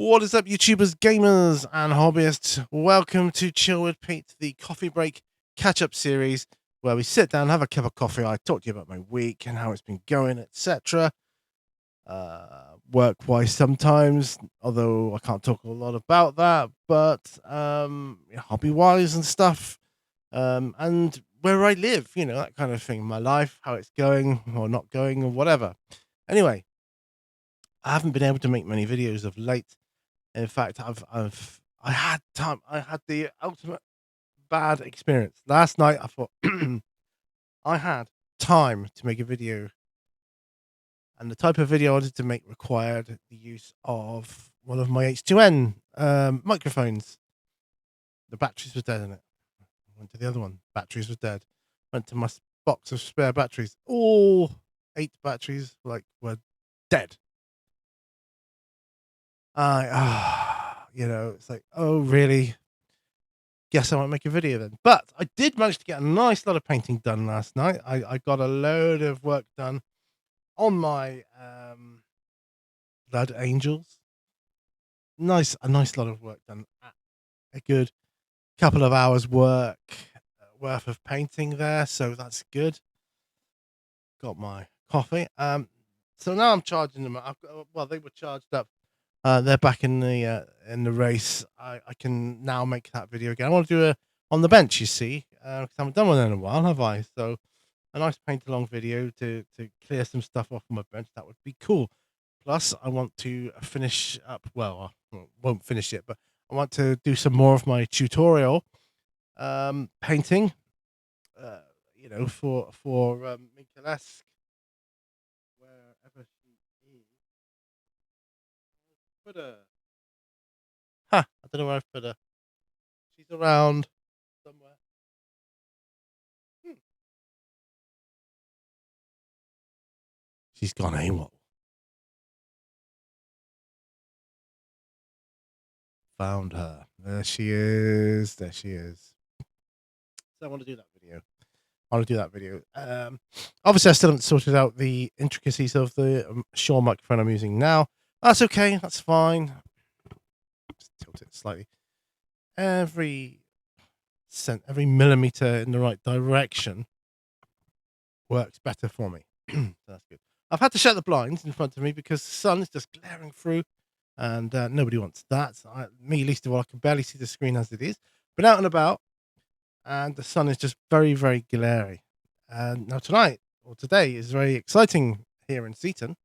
What is up, YouTubers, gamers, and hobbyists? Welcome to Chill with Pete, the coffee break catch-up series, where we sit down, have a cup of coffee. I talk to you about my week and how it's been going, etc. Work-wise, sometimes, although I can't talk a lot about that, but hobby-wise and stuff, and where I live, that kind of thing. My life, how it's going or not going, or whatever. Anyway, I haven't been able to make many videos of late. In fact, I had time. I had the ultimate bad experience last night. I thought I had time to make a video, and the type of video I wanted to make required the use of one of my H2N microphones. The batteries were dead in it. Went to the other one. Batteries were dead. Went to my box of spare batteries. All 8 batteries were dead. It's like, oh really? Guess I won't make a video then. But I did manage to get a nice lot of painting done last night. I got a load of work done on my Blood Angels. A nice lot of work done. A good couple of hours work worth of painting there, so that's good. Got my coffee. So now I'm charging them. They were charged up. They're back in the race. I can now make that video again. I want to do a on the bench, you see, because I haven't done one in a while, have I? So a nice paint along video to clear some stuff off my bench. That would be cool. Plus, I want to finish up. Well, I won't finish it, but I want to do some more of my tutorial painting. For Mikaelesk, wherever she is. Put her. I don't know where I've put her. She's around somewhere. Hmm. She's gone AWOL. Found her. There she is. There she is. So I want to do that video. Obviously, I still haven't sorted out the intricacies of the Shure microphone I'm using now. That's okay. That's fine. Just tilt it slightly. Every millimeter in the right direction works better for me. So that's good. I've had to shut the blinds in front of me because the sun is just glaring through, and nobody wants that. Me, least of all, I can barely see the screen as it is. Been out and about, and the sun is just very, very glary. And now today is very exciting here in Seaton.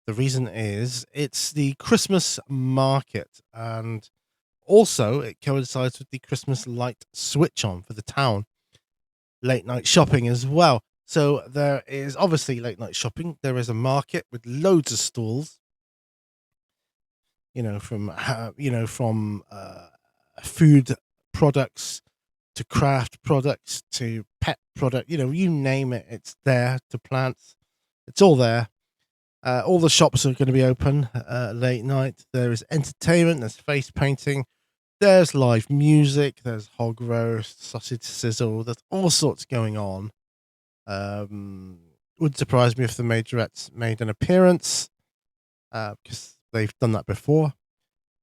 The reason is it's the Christmas market, and also it coincides with the Christmas light switch on for the town. Late night shopping as well. So there is obviously late night shopping. There is a market with loads of stalls. From food products to craft products to pet product. You name it, it's there. To plants, it's all there. All the shops are going to be open late night. There is entertainment. There's face painting. There's live music. There's hog roast, sausage sizzle. There's all sorts going on. Wouldn't surprise me if the majorettes made an appearance because they've done that before.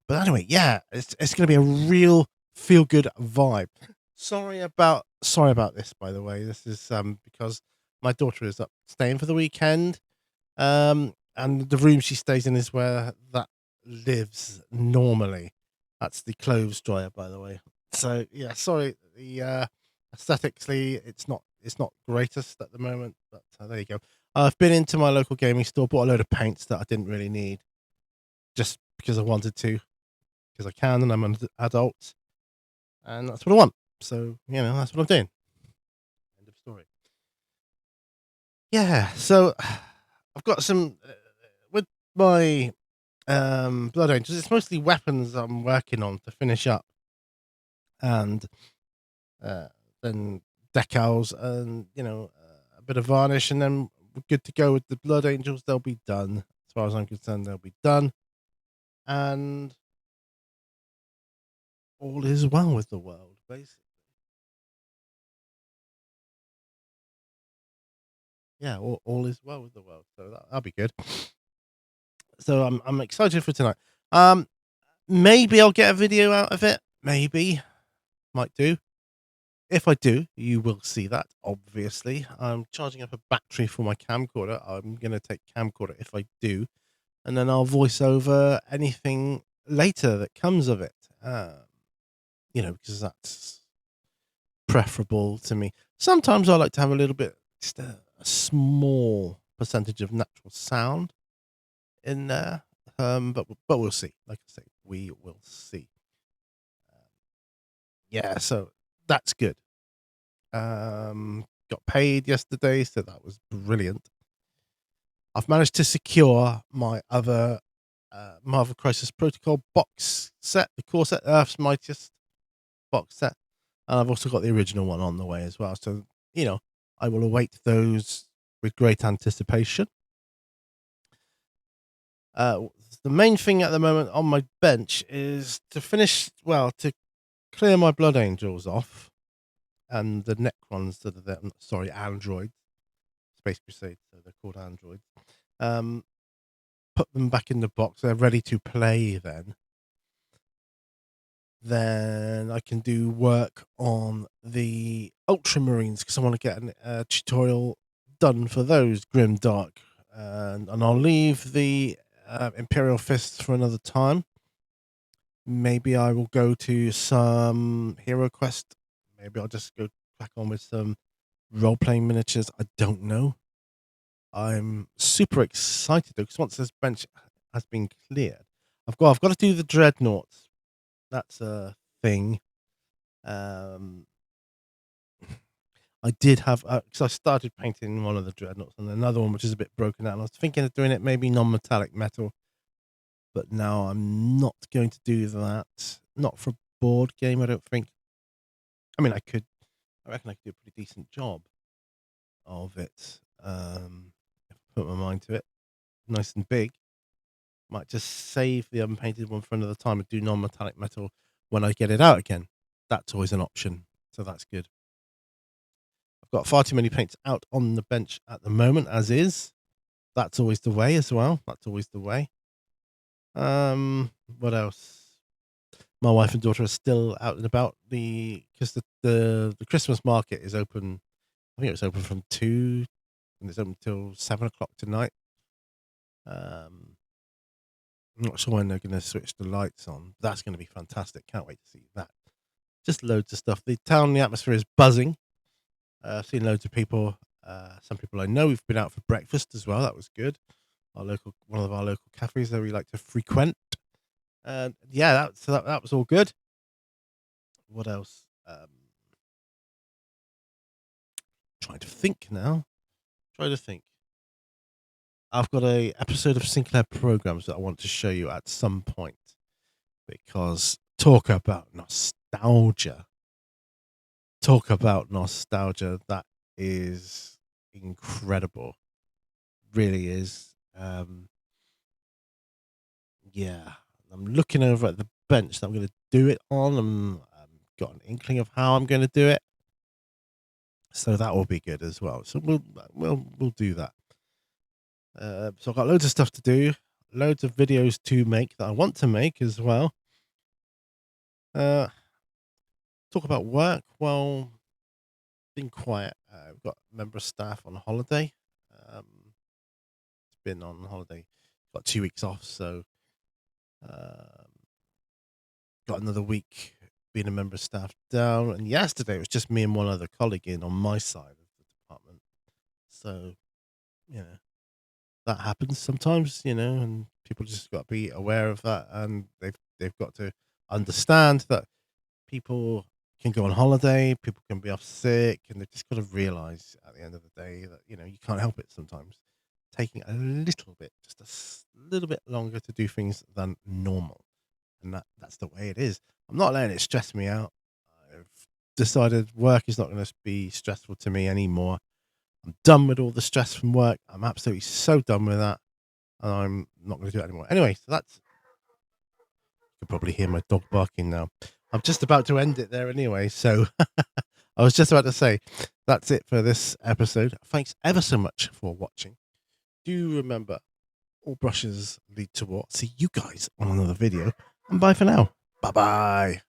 But anyway, yeah, it's going to be a real feel good vibe. Sorry about this, by the way. This is because my daughter is up staying for the weekend. And the room she stays in is where that lives normally. That's the clothes dryer, by the way. So yeah, sorry. The aesthetically, it's not greatest at the moment, but there you go. I've been into my local gaming store, bought a load of paints that I didn't really need, just because I wanted to, because I can, and I'm an adult, and that's what I want. So that's what I'm doing. End of story. Yeah. So I've got some with my Blood Angels. It's mostly weapons I'm working on to finish up, and then decals, and a bit of varnish, and then we're good to go with the Blood Angels. They'll be done. As far as I'm concerned, they'll be done, and all is well with the world, basically. yeah, all is well with the world. So that'll be good. So I'm excited for tonight. Um, Maybe I'll get a video out of it. Maybe might do. If I do, you will see that. Obviously, I'm charging up a battery for my camcorder. I'm gonna take camcorder if I do, and then I'll voice over anything later that comes of it. Because that's preferable to me. Sometimes I like to have a little bit, just a small percentage of natural sound in there. But we'll see. Like I say, we will see. Yeah, so that's good. Got paid yesterday, so that was brilliant. I've managed to secure my other Marvel Crisis Protocol box set, the core set, Earth's Mightiest box set, and I've also got the original one on the way as well. So I will await those with great anticipation. The main thing at the moment on my bench is to clear my Blood Angels off and the Necrons that are there. Sorry, androids, Space Crusade, so they're called androids. Put them back in the box. They're ready to play then I can do work on the Ultramarines because I want to get a tutorial done for those Grim Dark, and I'll leave the Imperial Fists for another time. Maybe I will go to some Hero Quest. Maybe I'll just go back on with some role playing miniatures. I don't know. I'm super excited though because once this bench has been cleared, I've got to do the Dreadnoughts. That's a thing. I did have because I started painting one of the Dreadnoughts and another one which is a bit broken out. And I was thinking of doing it maybe non-metallic metal, but now I'm not going to do that. Not for a board game, I don't think. I mean, I could. I reckon I could do a pretty decent job of it. If I put my mind to it, nice and big. Might just save the unpainted one for another time and do non-metallic metal when I get it out again. That's always an option, so that's good. I've got far too many paints out on the bench at the moment, as is. That's always the way as well. That's always the way. What else? My wife and daughter are still out and about because the Christmas market is open. I think it's open from 2 and it's open till 7 o'clock tonight. I'm not sure when they're going to switch the lights on. That's going to be fantastic. Can't wait to see that. Just loads of stuff. The atmosphere is buzzing. I've seen loads of people. Some people I know. We've been out for breakfast as well. That was good. One of our local cafes that we like to frequent. Yeah, that was all good. What else? Trying to think now. I've got a episode of Sinclair Programs that I want to show you at some point because talk about nostalgia. That is incredible. Really is. Yeah, I'm looking over at the bench that I'm going to do it on. I've got an inkling of how I'm going to do it, so that will be good as well. So we'll do that. So I've got loads of stuff to do, loads of videos to make that I want to make as well. Talk about work. Well, been quiet. We've got a member of staff on holiday. It's been on holiday. Got 2 weeks off, so got another week being a member of staff down. And yesterday it was just me and one other colleague in on my side of the department. So, that happens sometimes, and people just got to be aware of that, and they've got to understand that people can go on holiday, people can be off sick, and they've just got to realize at the end of the day that you can't help it sometimes. Taking just a little bit longer to do things than normal, and that's the way it is. I'm not letting it stress me out. I've decided work is not going to be stressful to me anymore. I'm done with all the stress from work. I'm absolutely so done with that. And I'm not going to do it anymore. Anyway, so you can probably hear my dog barking now. I'm just about to end it there anyway. So I was just about to say, that's it for this episode. Thanks ever so much for watching. Do remember, all brushes lead to what? See you guys on another video. And bye for now. Bye-bye.